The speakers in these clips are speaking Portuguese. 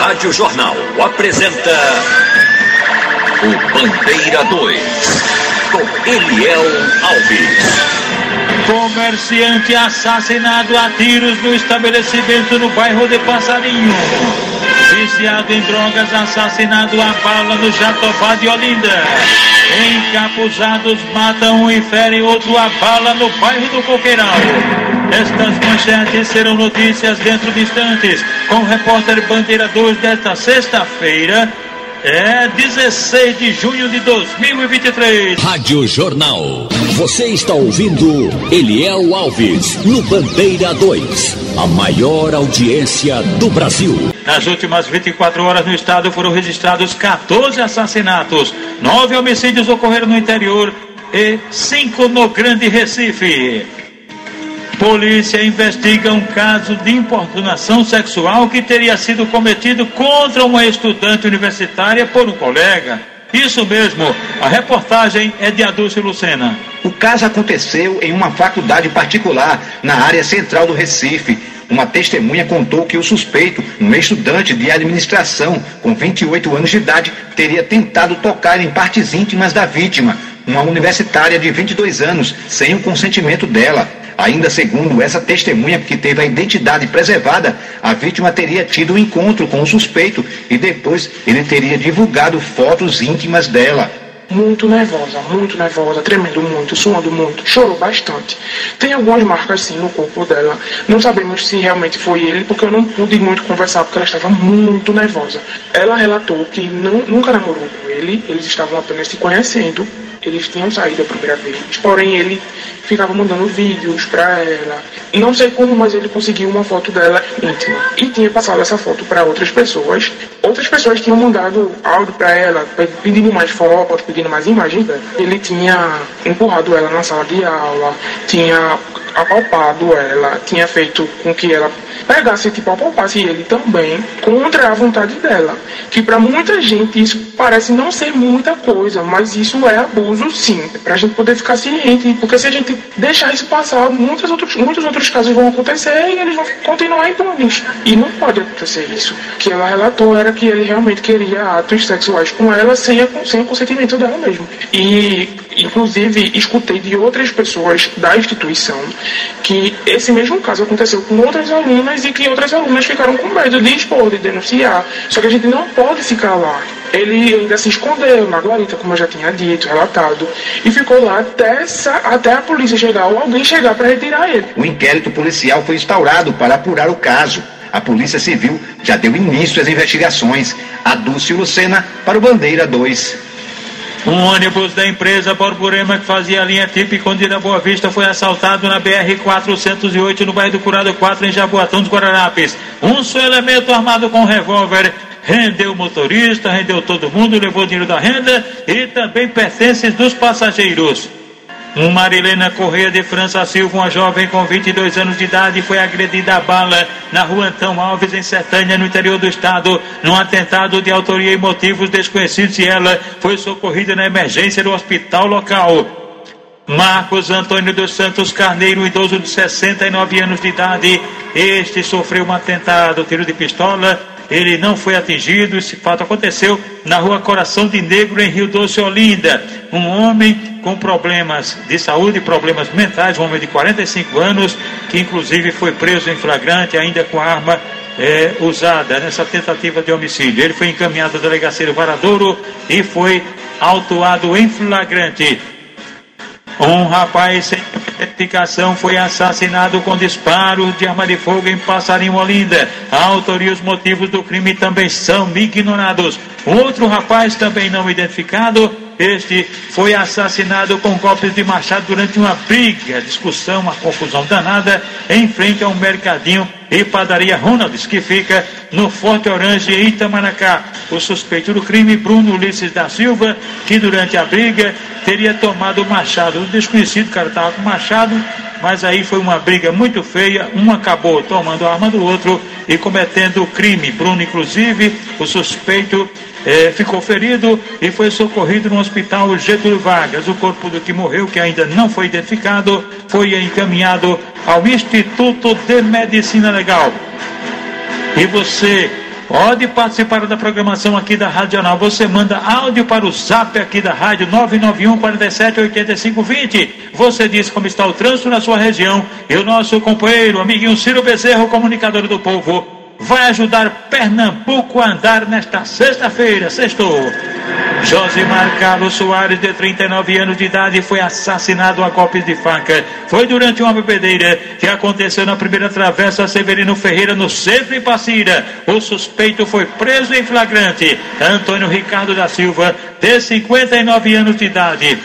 Rádio Jornal apresenta o Bandeira 2, com Eliel Alves. Comerciante assassinado a tiros no estabelecimento no bairro de Passarinho. Viciado em drogas assassinado a bala no Jatobá de Olinda. Encapuzados matam e ferem outro a bala no bairro do Coqueiral. Estas manchetes serão notícias dentro de instantes com o repórter Bandeira 2 desta sexta-feira. 16 de junho de 2023. Rádio Jornal. Você está ouvindo Eliel Alves no Bandeira 2, a maior audiência do Brasil. Nas últimas 24 horas no estado foram registrados 14 assassinatos, 9 homicídios ocorreram no interior e 5 no Grande Recife. Polícia investiga um caso de importunação sexual que teria sido cometido contra uma estudante universitária por um colega. Isso mesmo, a reportagem é de Adúlcio Lucena. O caso aconteceu em uma faculdade particular, na área central do Recife. Uma testemunha contou que o suspeito, um estudante de administração com 28 anos de idade, teria tentado tocar em partes íntimas da vítima, uma universitária de 22 anos, sem o consentimento dela. Ainda segundo essa testemunha, que teve a identidade preservada, a vítima teria tido um encontro com o suspeito e depois ele teria divulgado fotos íntimas dela. Muito nervosa, tremendo muito, suando muito, chorou bastante. Tem algumas marcas sim no corpo dela. Não sabemos se realmente foi ele, porque eu não pude muito conversar, porque ela estava muito nervosa. Ela relatou que nunca namorou com ele, eles estavam apenas se conhecendo. Eles tinham saído a primeira vez, porém ele ficava mandando vídeos pra ela. Não sei como, mas ele conseguiu uma foto dela íntima e tinha passado essa foto para outras pessoas. Outras pessoas tinham mandado áudio pra ela, pedindo mais fotos, pedindo mais imagens dela. Ele tinha empurrado ela na sala de aula, tinha apalpado ela, tinha feito com que ela pegasse, apalpasse ele também, contra a vontade dela. Que para muita gente isso parece não ser muita coisa, mas isso é abuso sim, pra gente poder ficar ciente, porque se a gente deixar isso passar, muitos outros casos vão acontecer e eles vão continuar impunes. E não pode acontecer isso. O que ela relatou era que ele realmente queria atos sexuais com ela sem o consentimento dela mesmo. E inclusive escutei de outras pessoas da instituição que esse mesmo caso aconteceu com outras alunas e que outras alunas ficaram com medo de expor, de denunciar. Só que a gente não pode ficar lá. Ele ainda se escondeu na guarita, como eu já tinha dito, relatado, e ficou lá até a polícia chegar ou alguém chegar para retirar ele. O inquérito policial foi instaurado para apurar o caso. A Polícia Civil já deu início às investigações. Adúlcio Lucena para o Bandeira 2. Um ônibus da empresa Borborema que fazia a linha TIP Condira Boa Vista foi assaltado na BR-408 no bairro do Curado 4 em Jaboatão dos Guararapes. Um só elemento armado com revólver rendeu o motorista, rendeu todo mundo, levou dinheiro da renda e também pertences dos passageiros. Marilena Correia de França Silva, uma jovem com 22 anos de idade, foi agredida a bala na rua Antão Alves, em Sertânia, no interior do estado, num atentado de autoria e motivos desconhecidos, e ela foi socorrida na emergência do hospital local. Marcos Antônio dos Santos Carneiro, um idoso de 69 anos de idade, este sofreu um atentado, tiro de pistola. Ele não foi atingido. Esse fato aconteceu na rua Coração de Negro, em Rio Doce, Olinda. Um homem com problemas de saúde, problemas mentais, um homem de 45 anos, que inclusive foi preso em flagrante, ainda com a arma usada nessa tentativa de homicídio. Ele foi encaminhado à delegacia do Varadouro e foi autuado em flagrante. Um rapaz sem identificação foi assassinado com disparos de arma de fogo em Passarinho, Olinda. A autoria e os motivos do crime também são ignorados. Outro rapaz também não identificado, este foi assassinado com golpes de machado durante uma briga, discussão, uma confusão danada, em frente a um mercadinho e padaria Ronalds, que fica no Forte Orange, em Itamaracá. O suspeito do crime, Bruno Ulisses da Silva, que durante a briga teria tomado o machado. O desconhecido, cara, estava com machado, mas aí foi uma briga muito feia, um acabou tomando a arma do outro e cometendo o crime. Bruno, inclusive, o suspeito ficou ferido e foi socorrido no hospital Getúlio Vargas. O corpo do que morreu, que ainda não foi identificado, foi encaminhado ao Instituto de Medicina Legal. E você Pode participar da programação aqui da Rádio Jornal. Você manda áudio para o zap aqui da rádio 991 47 85 20. Você diz como está o trânsito na sua região. E o nosso companheiro, amiguinho Ciro Bezerra, o comunicador do povo, vai ajudar Pernambuco a andar nesta sexta-feira. Sextou. Josimar Carlos Soares, de 39 anos de idade, foi assassinado a golpes de faca. Foi durante uma bebedeira que aconteceu na primeira travessa Severino Ferreira, no centro de Passira. O suspeito foi preso em flagrante. Antônio Ricardo da Silva, de 59 anos de idade.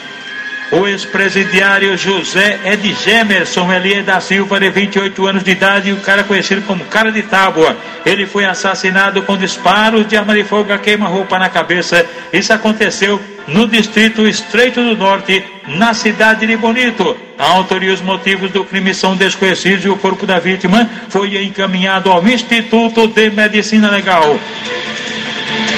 O ex-presidiário José Edgemerson Elias da Silva, de 28 anos de idade, o cara conhecido como Cara de Tábua. Ele foi assassinado com disparos de arma de fogo a queima-roupa na cabeça. Isso aconteceu no distrito Estreito do Norte, na cidade de Bonito. A autoria e os motivos do crime são desconhecidos e o corpo da vítima foi encaminhado ao Instituto de Medicina Legal.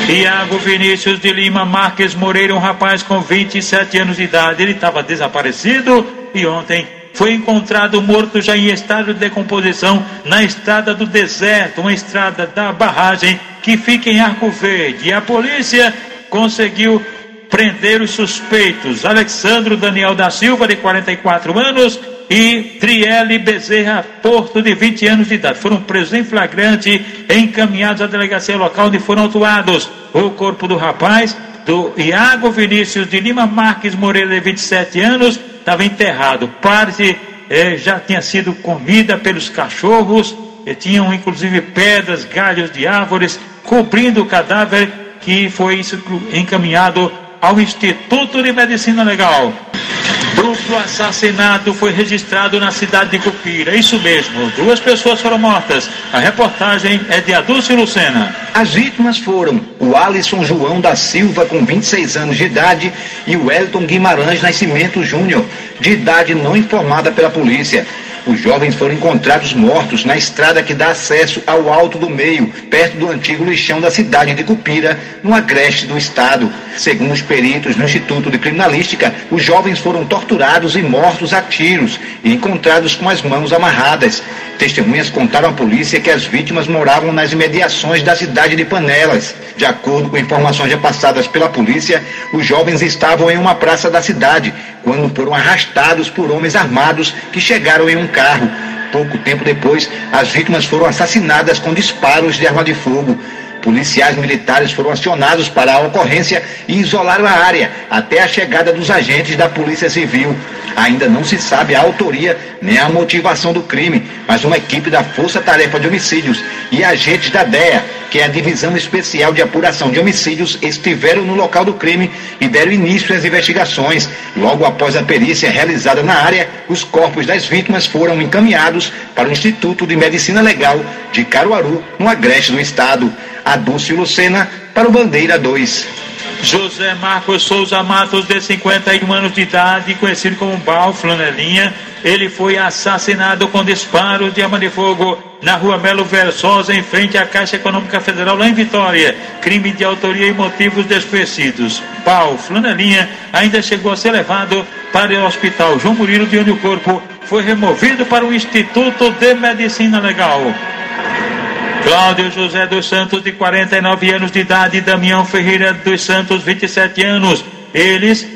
Iago Vinícius de Lima Marques Moreira, um rapaz com 27 anos de idade. Ele estava desaparecido e ontem foi encontrado morto já em estado de decomposição na estrada do deserto, uma estrada da barragem que fica em Arco Verde. E a polícia conseguiu prender os suspeitos: Alexandro Daniel da Silva, de 44 anos, e Triele Bezerra Porto, de 20 anos de idade. Foram presos em flagrante e encaminhados à delegacia local, onde foram autuados. O corpo do rapaz, do Iago Vinícius de Lima Marques Moreira, de 27 anos, estava enterrado. Parte já tinha sido comida pelos cachorros, tinham inclusive pedras, galhos de árvores cobrindo o cadáver, que foi encaminhado ao Instituto de Medicina Legal. Duplo assassinato foi registrado na cidade de Cupira. Isso mesmo, 2 pessoas foram mortas. A reportagem é de Adúlcio Lucena. As vítimas foram o Alisson João da Silva, com 26 anos de idade, e o Elton Guimarães Nascimento Júnior, de idade não informada pela polícia. Os jovens foram encontrados mortos na estrada que dá acesso ao Alto do Meio, perto do antigo lixão da cidade de Cupira, no agreste do estado. Segundo os peritos no Instituto de Criminalística, os jovens foram torturados e mortos a tiros e encontrados com as mãos amarradas. Testemunhas contaram à polícia que as vítimas moravam nas imediações da cidade de Panelas. De acordo com informações repassadas pela polícia, os jovens estavam em uma praça da cidade, quando foram arrastados por homens armados que chegaram em um carro. Pouco tempo depois, as vítimas foram assassinadas com disparos de arma de fogo. Policiais militares foram acionados para a ocorrência e isolaram a área até a chegada dos agentes da Polícia Civil. Ainda não se sabe a autoria nem a motivação do crime, mas uma equipe da Força Tarefa de Homicídios e agentes da DEA, que é a Divisão Especial de Apuração de Homicídios, estiveram no local do crime e deram início às investigações. Logo após a perícia realizada na área, os corpos das vítimas foram encaminhados para o Instituto de Medicina Legal de Caruaru, no agreste do estado. Adúlcio Lucena, para o Bandeira 2. José Marcos Souza Matos, de 51 anos de idade, conhecido como Bal Flanelinha, ele foi assassinado com disparos de arma de fogo na rua Melo Versosa, em frente à Caixa Econômica Federal, lá em Vitória. Crime de autoria e motivos desconhecidos. Bal Flanelinha ainda chegou a ser levado para o Hospital João Murilo, de onde o corpo foi removido para o Instituto de Medicina Legal. Cláudio José dos Santos, de 49 anos de idade, e Damião Ferreira dos Santos, 27 anos. Eles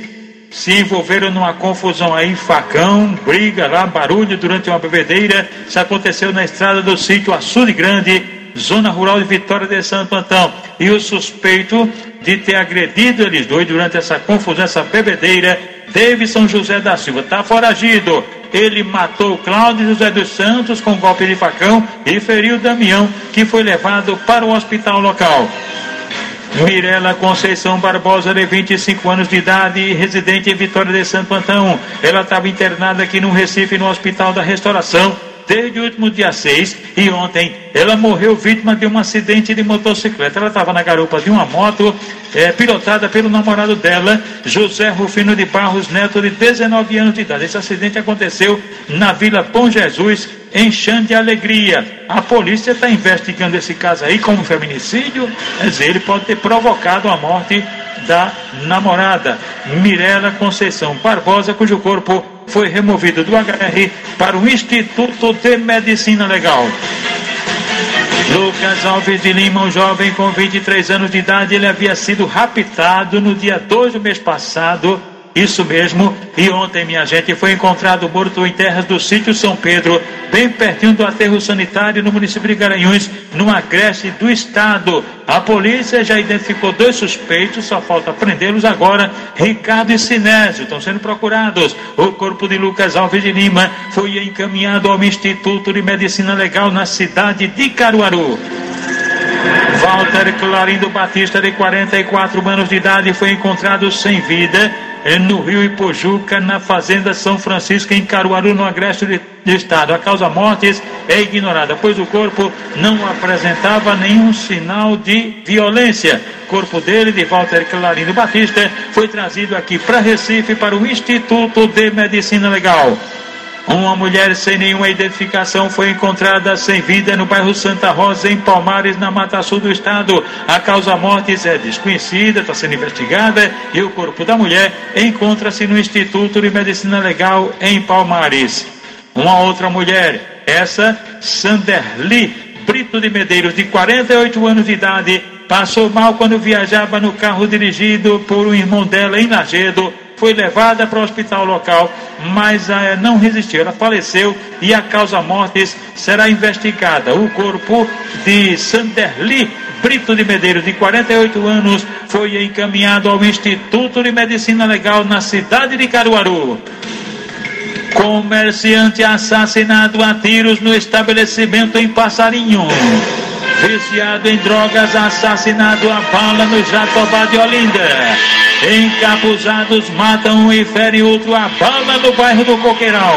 se envolveram numa confusão aí, facão, briga lá, barulho durante uma bebedeira. Isso aconteceu na estrada do sítio Açude Grande, zona rural de Vitória de Santo Antão. E o suspeito de ter agredido eles dois durante essa confusão, essa bebedeira, Davidson José da Silva, está foragido. Ele matou Cláudio José dos Santos com golpe de facão e feriu Damião, que foi levado para o hospital local. Mirela Conceição Barbosa, de 25 anos de idade, residente em Vitória de Santo Antão. Ela estava internada aqui no Recife, no Hospital da Restauração, desde o último dia 6, e ontem ela morreu vítima de um acidente de motocicleta. Ela estava na garupa de uma moto, pilotada pelo namorado dela, José Rufino de Barros Neto, de 19 anos de idade. Esse acidente aconteceu na Vila Bom Jesus, em Xande Alegria. A polícia está investigando esse caso aí como feminicídio. Quer dizer, ele pode ter provocado a morte da namorada, Mirela Conceição Barbosa, cujo corpo foi removido do HR para o Instituto de Medicina Legal. Lucas Alves de Lima, um jovem com 23 anos de idade, ele havia sido raptado no dia 2 do mês passado, isso mesmo, e ontem, minha gente, foi encontrado morto em terras do sítio São Pedro, bem pertinho do aterro sanitário no município de Garanhuns, no agreste do estado. A polícia já identificou 2 suspeitos, só falta prendê-los agora. Ricardo e Sinésio estão sendo procurados. O corpo de Lucas Alves de Lima foi encaminhado ao Instituto de Medicina Legal na cidade de Caruaru. Walter Clarindo Batista, de 44 anos de idade, foi encontrado sem vida no rio Ipojuca, na fazenda São Francisco, em Caruaru, no agreste do estado. A causa mortes é ignorada, pois o corpo não apresentava nenhum sinal de violência. O corpo dele, de Walter Clarindo Batista, foi trazido aqui para Recife, para o Instituto de Medicina Legal. Uma mulher sem nenhuma identificação foi encontrada sem vida no bairro Santa Rosa, em Palmares, na Mata Sul do estado. A causa-mortes é desconhecida, está sendo investigada, e o corpo da mulher encontra-se no Instituto de Medicina Legal, em Palmares. Uma outra mulher, essa, Sanderli Brito de Medeiros, de 48 anos de idade, passou mal quando viajava no carro dirigido por um irmão dela em Lagedo. Foi levada para o hospital local, mas não resistiu. Ela faleceu e a causa-mortes será investigada. O corpo de Sanderli Brito de Medeiros, de 48 anos, foi encaminhado ao Instituto de Medicina Legal na cidade de Caruaru. Comerciante assassinado a tiros no estabelecimento em Passarinho. Viciado em drogas, assassinado a bala no Jatobá de Olinda. Encapuzados matam e ferem outro a bala no bairro do Coqueiral.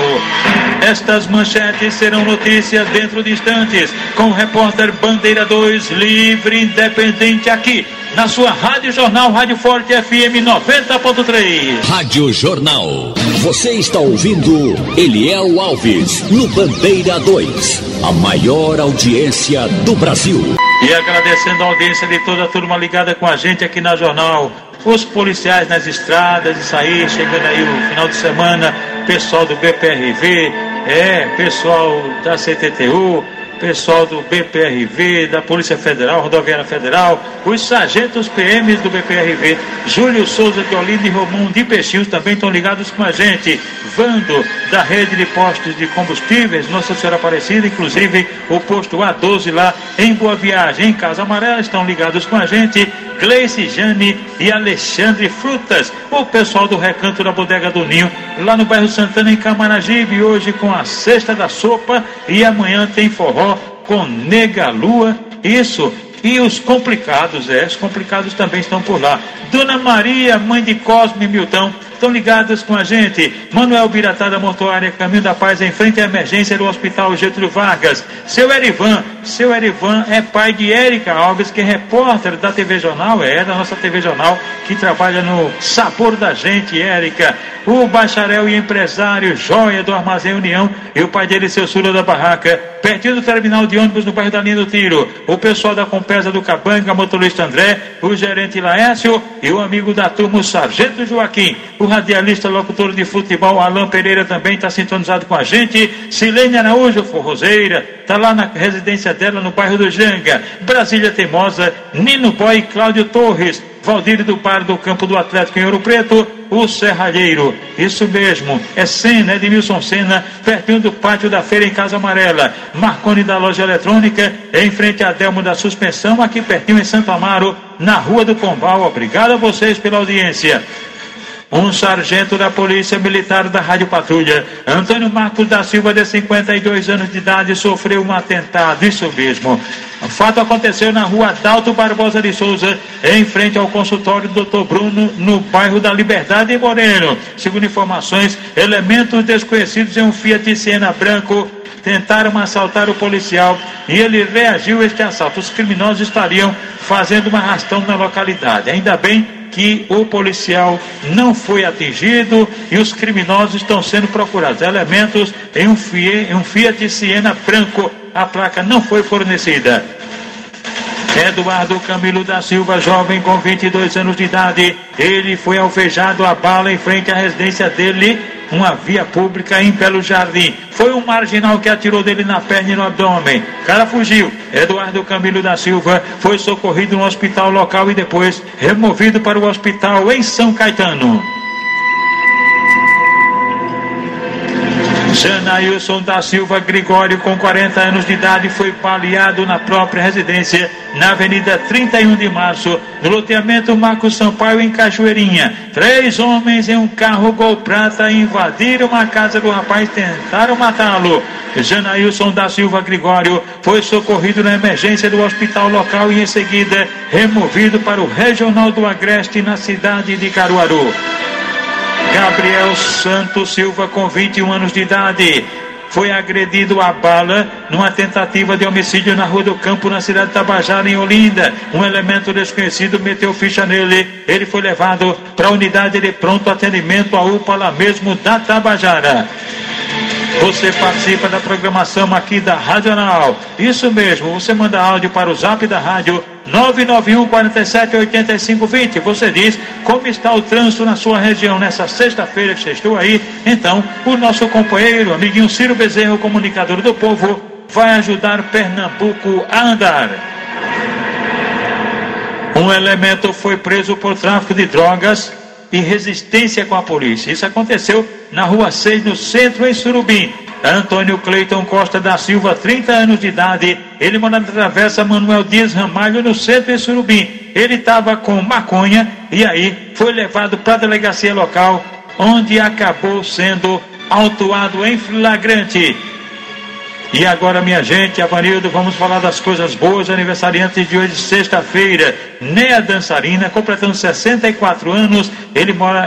Estas manchetes serão notícias dentro de instantes, com o repórter Bandeira 2, livre, independente, aqui na sua Rádio Jornal, Rádio Forte FM 90.3. Rádio Jornal. Você está ouvindo Eliel Alves no Bandeira 2, a maior audiência do Brasil. E agradecendo a audiência de toda a turma ligada com a gente aqui na Jornal. Os policiais nas estradas, isso aí, chegando aí o final de semana, pessoal do BPRV, pessoal da CTTU, pessoal do BPRV, da Polícia Federal, Rodoviária Federal, os sargentos PMs do BPRV, Júlio Souza de Olinda e Romão de Peixinhos também estão ligados com a gente. Vando, da rede de postos de combustíveis, Nossa Senhora Aparecida, inclusive o posto A12 lá em Boa Viagem, em Casa Amarela, estão ligados com a gente. Gleice, Jane e Alexandre Frutas, o pessoal do Recanto da Bodega do Ninho, lá no bairro Santana, em Camaragibe, hoje com a Cesta da Sopa, e amanhã tem forró com Nega Lua, isso. E os complicados, os complicados também estão por lá. Dona Maria, mãe de Cosme e Milton, estão ligadas com a gente. Manuel Biratá da Mortuária Caminho da Paz, em frente à emergência do Hospital Getúlio Vargas. Seu Erivan é pai de Érica Alves, que é repórter da TV Jornal, da nossa TV Jornal, que trabalha no Sabor da Gente, Érica. O bacharel e empresário Joia do Armazém União e o pai dele, seu Sula da Barraca, pertinho do terminal de ônibus no bairro da Linha do Tiro. O pessoal da Compesa do Cabanga, motorista André, o gerente Laércio e o amigo da turma, o sargento Joaquim. O radialista, locutor de futebol Alain Pereira também está sintonizado com a gente. Silene Araújo, forrozeira, está lá na residência dela no bairro do Janga. Brasília Teimosa, Nino Boy e Cláudio Torres. Valdir do Par do Campo do Atlético em Ouro Preto, o Serralheiro. Isso mesmo, é Senna, Edmilson Senna, pertinho do pátio da feira em Casa Amarela. Marconi da loja eletrônica, em frente a Delmo da Suspensão, aqui pertinho em Santo Amaro, na Rua do Pombal. Obrigado a vocês pela audiência. Um sargento da Polícia Militar da Rádio Patrulha, Antônio Marcos da Silva, de 52 anos de idade, sofreu um atentado, isso mesmo. O fato aconteceu na rua Adalto Barbosa de Souza, em frente ao consultório do Dr. Bruno, no bairro da Liberdade, em Moreno. Segundo informações, elementos desconhecidos em um Fiat Siena branco tentaram assaltar o policial e ele reagiu a este assalto. Os criminosos estariam fazendo um arrastão na localidade. Ainda bem que o policial não foi atingido e os criminosos estão sendo procurados. Elementos em um Fiat Siena branco, a placa não foi fornecida. Eduardo Camilo da Silva, jovem com 22 anos de idade, ele foi alvejado a bala em frente à residência dele, uma via pública em Belo Jardim. Foi um marginal que atirou dele na perna e no abdômen. O cara fugiu. Eduardo Camilo da Silva foi socorrido no hospital local e depois removido para o hospital em São Caetano. Janailson da Silva Gregório, com 40 anos de idade, foi baleado na própria residência, na Avenida 31 de Março, no loteamento Marcos Sampaio, em Cachoeirinha. 3 homens em um carro Gol Prata invadiram a casa do rapaz e tentaram matá-lo. Janailson da Silva Gregório foi socorrido na emergência do hospital local e em seguida removido para o Regional do Agreste, na cidade de Caruaru. Gabriel Santos Silva, com 21 anos de idade, foi agredido a bala numa tentativa de homicídio na Rua do Campo, na cidade de Tabajara, em Olinda. Um elemento desconhecido meteu ficha nele. Ele foi levado para a unidade de pronto atendimento, a UPA lá mesmo da Tabajara. Você participa da programação aqui da Radional. Isso mesmo, você manda áudio para o zap da rádio 991 47 85 20. Você diz como está o trânsito na sua região nessa sexta-feira que você estou aí. Então, o nosso companheiro, amiguinho Ciro Bezerro, comunicador do povo, vai ajudar Pernambuco a andar. Um elemento foi preso por tráfico de drogas e resistência com a polícia. Isso aconteceu na Rua 6, no centro, em Surubim. Antônio Cleiton Costa da Silva, 30 anos de idade, ele mora na Travessa Manuel Dias Ramalho, no centro, em Surubim. Ele estava com maconha e aí foi levado para a delegacia local, onde acabou sendo autuado em flagrante. E agora, minha gente, Avanildo, vamos falar das coisas boas. Aniversariantes de hoje, sexta-feira, Néa Dançarina, completando 64 anos.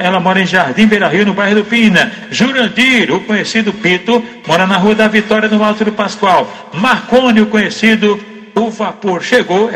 Ela mora em Jardim Beira Rio, no bairro do Pina. Jurandir, o conhecido Pito, mora na Rua da Vitória, no Alto do Pascoal. Marconi, o conhecido, o Vapor chegou,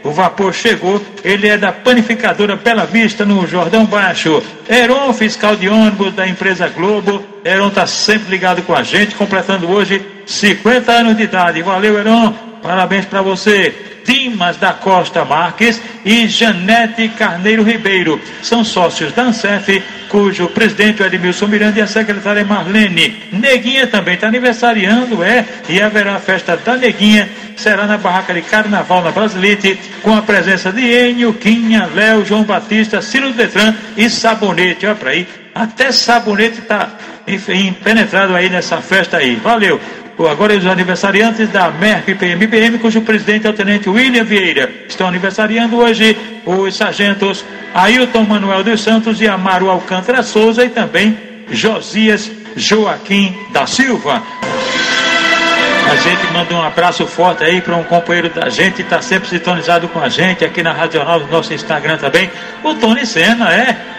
o Vapor chegou, ele é da panificadora Bela Vista, no Jordão Baixo. Heron, fiscal de ônibus da empresa Globo. Heron está sempre ligado com a gente, completando hoje 50 anos de idade. Valeu, Heron, parabéns para você. Dimas da Costa Marques e Janete Carneiro Ribeiro são sócios da ANSEF, cujo presidente é Edmilson Miranda e a secretária é Marlene. Neguinha também está aniversariando, e haverá a festa da Neguinha, será na barraca de Carnaval, na Brasilite, com a presença de Enio, Quinha, Léo, João Batista, Ciro Detran e Sabonete. Olha para aí, até Sabonete está penetrado aí nessa festa aí. Valeu. Agora os aniversariantes da MERP PMBM, cujo presidente é o tenente William Vieira. Estão aniversariando hoje os sargentos Ailton Manuel dos Santos e Amaro Alcântara Souza e também Josias Joaquim da Silva. A gente manda um abraço forte aí para um companheiro da gente, está sempre sintonizado com a gente aqui na Radional, no nosso Instagram também, o Tony Senna,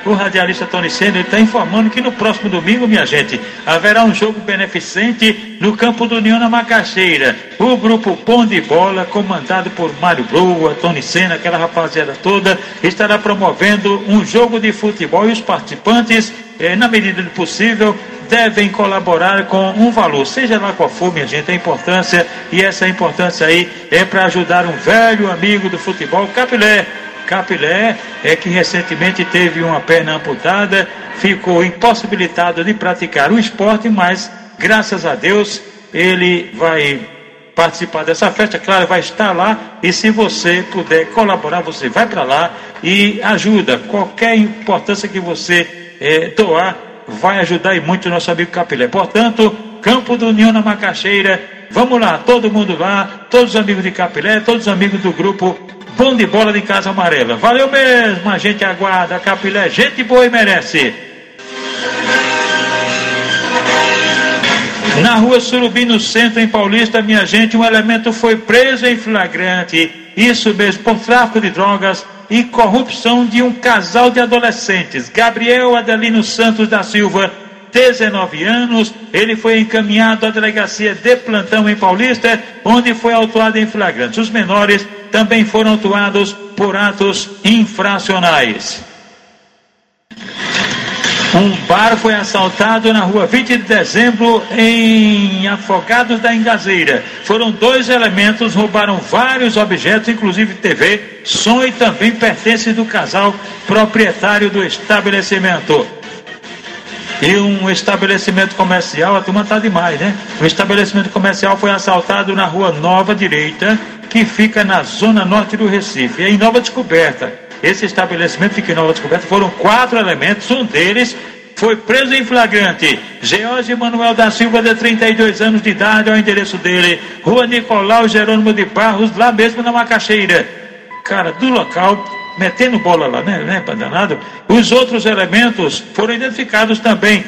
o radialista Tony Senna. Ele está informando que no próximo domingo, minha gente, haverá um jogo beneficente no campo do União, na Macaxeira. O grupo Bom de Bola, comandado por Mário Broa, Tony Senna, aquela rapaziada toda, estará promovendo um jogo de futebol e os participantes, na medida do possível, devem colaborar com um valor, seja lá qual for, minha gente, a importância, e essa importância aí é para ajudar um velho amigo do futebol, Capilé. Capilé que recentemente teve uma perna amputada, ficou impossibilitado de praticar o esporte, mas graças a Deus ele vai participar dessa festa, claro, vai estar lá, e se você puder colaborar, você vai para lá e ajuda. Qualquer importância que você doar vai ajudar e muito o nosso amigo Capilé. Portanto, Campo do União, na Macaxeira, vamos lá, todo mundo lá, todos os amigos de Capilé, todos os amigos do grupo Bom de Bola de Casa Amarela. Valeu mesmo, a gente aguarda. Capilé, gente boa e merece. Na Rua Surubim, no centro, em Paulista, minha gente, um elemento foi preso em flagrante, isso mesmo, por tráfico de drogas e corrupção de um casal de adolescentes. Gabriel Adelino Santos da Silva, 19 anos, ele foi encaminhado à delegacia de plantão em Paulista, onde foi autuado em flagrante. Os menores também foram autuados por atos infracionais. Um bar foi assaltado na rua 20 de dezembro, em Afogados da Engazeira. Foram 2 elementos, roubaram vários objetos, inclusive TV, som e também pertences do casal proprietário do estabelecimento. E um estabelecimento comercial, a turma tá demais, né? O estabelecimento comercial foi assaltado na rua Nova Direita, que fica na zona norte do Recife, em Nova Descoberta. Esse estabelecimento fica em Nova Descoberta, foram 4 elementos, um deles foi preso em flagrante. George Manuel da Silva, de 32 anos de idade, ao endereço dele, Rua Nicolau Jerônimo de Barros, lá mesmo na Macaxeira. Cara, do local, metendo bola lá, né, danado. Os outros elementos foram identificados também.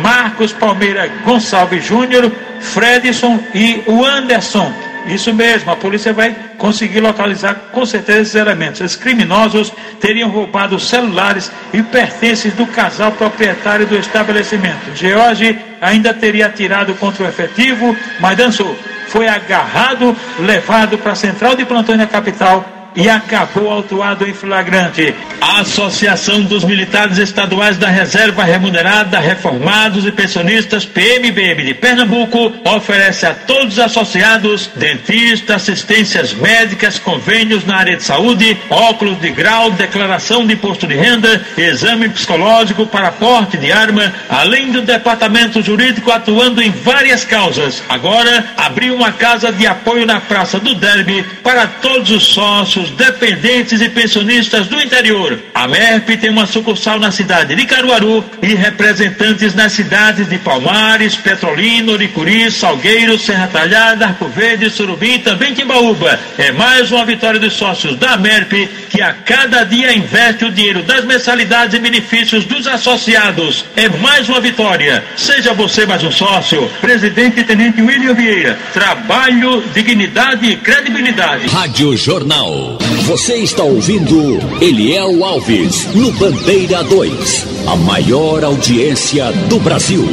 Marcos Palmeira Gonçalves Júnior, Fredson e o Anderson. Isso mesmo, a polícia vai conseguir localizar com certeza esses elementos. Esses criminosos teriam roubado celulares e pertences do casal proprietário do estabelecimento. George ainda teria atirado contra o efetivo, mas dançou. Foi agarrado, levado para a central de plantão na capital e acabou autuado em flagrante. A Associação dos Militares Estaduais da Reserva Remunerada, Reformados e Pensionistas, PMBM de Pernambuco, oferece a todos os associados, dentistas, assistências médicas, convênios na área de saúde, óculos de grau, declaração de imposto de renda, exame psicológico para porte de arma, além do departamento jurídico atuando em várias causas. Agora, abriu uma casa de apoio na Praça do Derby para todos os sócios, dependentes e pensionistas do interior. A MERP tem uma sucursal na cidade de Caruaru e representantes nas cidades de Palmares, Petrolina, Oricuri, Salgueiro, Serra Talhada, Arco Verde, Surubim e também Timbaúba. É mais uma vitória dos sócios da MERP, que a cada dia investe o dinheiro das mensalidades e benefícios dos associados. É mais uma vitória. Seja você mais um sócio. Presidente e Tenente William Vieira. Trabalho, dignidade e credibilidade. Rádio Jornal. Você está ouvindo Eliel Alves, no Bandeira 2. A maior audiência do Brasil.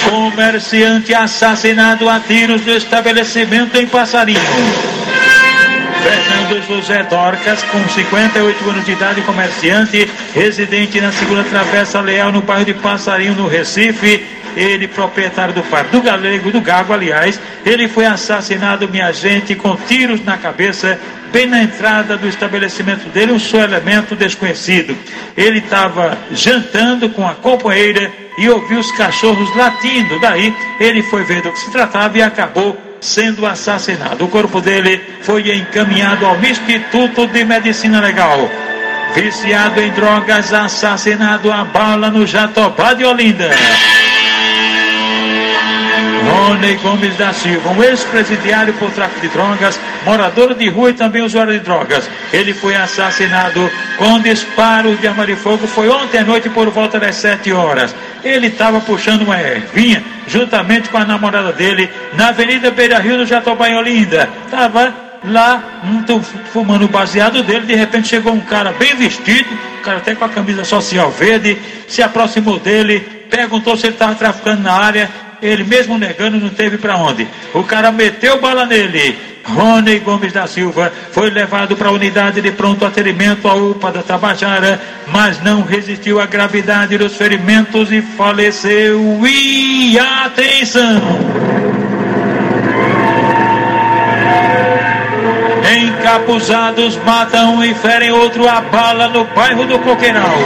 Comerciante assassinado a tiros no estabelecimento em Passarinho. Fernando José Dorcas, com 58 anos de idade, comerciante, residente na segunda Travessa Leal, no bairro de Passarinho, no Recife. Ele, proprietário do Parque do Galego, do Gago, aliás, ele foi assassinado, minha gente, com tiros na cabeça, bem na entrada do estabelecimento dele, um só elemento desconhecido. Ele estava jantando com a companheira e ouviu os cachorros latindo. Daí, ele foi ver do que se tratava e acabou sendo assassinado. O corpo dele foi encaminhado ao Instituto de Medicina Legal. Viciado em drogas, assassinado a bala no Jatobá de Olinda. Rony Gomes da Silva, um ex-presidiário por tráfico de drogas, morador de rua e também usuário de drogas. Ele foi assassinado com disparos de arma de fogo. Foi ontem à noite por volta das 7 horas. Ele estava puxando uma ervinha juntamente com a namorada dele na Avenida Beira Rio do Jatobá em Olinda. Estava lá fumando o baseado dele. De repente chegou um cara bem vestido, um cara até com a camisa social verde, se aproximou dele, perguntou se ele estava traficando na área. Ele mesmo negando, não teve para onde. O cara meteu bala nele. Rony Gomes da Silva foi levado para a unidade de pronto atendimento, a UPA da Tabajara, mas não resistiu à gravidade dos ferimentos e faleceu. E atenção! Encapuzados matam e ferem outro a bala no bairro do Coqueiral.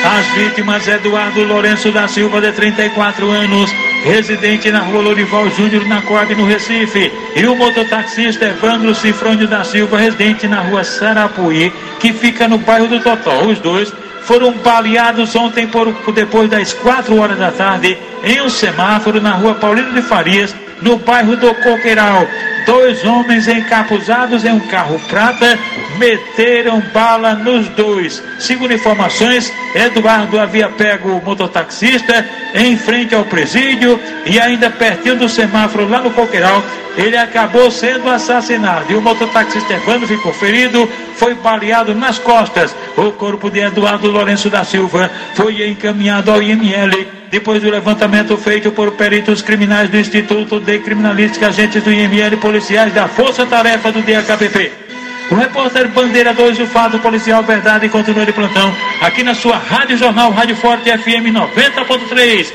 As vítimas: Eduardo Lourenço da Silva, de 34 anos, residente na rua Lorival Júnior, na Coab, no Recife, e o mototaxista Evandro Cifrônio da Silva, residente na rua Sarapuí, que fica no bairro do Totó. Os dois foram baleados ontem depois das 4 horas da tarde em um semáforo na rua Paulino de Farias, no bairro do Coqueiral. 2 homens encapuzados em um carro prata meteram bala nos dois. Segundo informações, Eduardo havia pego o mototaxista em frente ao presídio e ainda pertinho do semáforo lá no Coqueiral, ele acabou sendo assassinado. E o mototaxista Evandro ficou ferido, foi baleado nas costas. O corpo de Eduardo Lourenço da Silva foi encaminhado ao IML depois do levantamento feito por peritos criminais do Instituto de Criminalística, agentes do IML, policiais da Força Tarefa do DHPP. O repórter Bandeira 2, o fato policial verdade, continua de plantão aqui na sua Rádio Jornal, Rádio Forte FM 90.3.